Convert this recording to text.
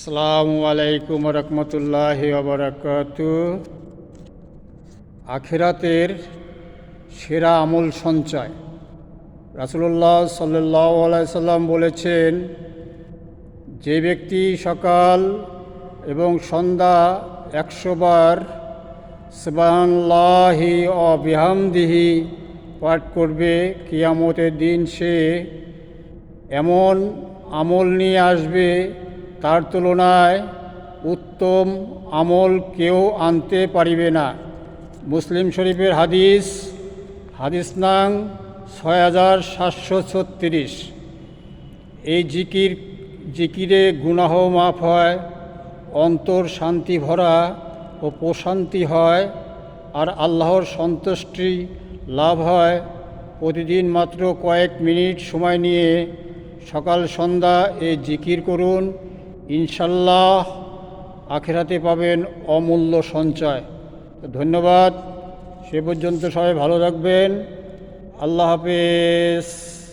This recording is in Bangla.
আসসালামু আলাইকুম রহমতুল্লাহি ওয়া বারাকাতুহু। আখিরাতের সেরা আমল সঞ্চয়। রাসূলুল্লাহ সাল্লাল্লাহু আলাইহি সাল্লাম বলেছেন, যে ব্যক্তি সকাল এবং সন্ধ্যা 100 বার সুবহানাল্লাহি ওয়া বিহামদিহি পাঠ করবে, কিয়ামতের দিন সে এমন আমল নিয়ে আসবে তার তুলনায় উত্তম আমল কেউ আনতে পারিবে না। মুসলিম শরীফের হাদিস নং 6736। এই জিকিরে গুনাহ মাফ হয়, অন্তর শান্তি ভরা ও প্রশান্তি হয়, আর আল্লাহর সন্তুষ্টি লাভ হয়। প্রতিদিন মাত্র কয়েক মিনিট সময় নিয়ে সকাল সন্ধ্যা এই জিকির করুন, ইনশাল্লাহ আখিরাতে পাবেন অমূল্য সঞ্চয়। ধন্যবাদ। সে পর্যন্ত সবাই ভালো থাকবেন। আল্লাহ হাফেজ।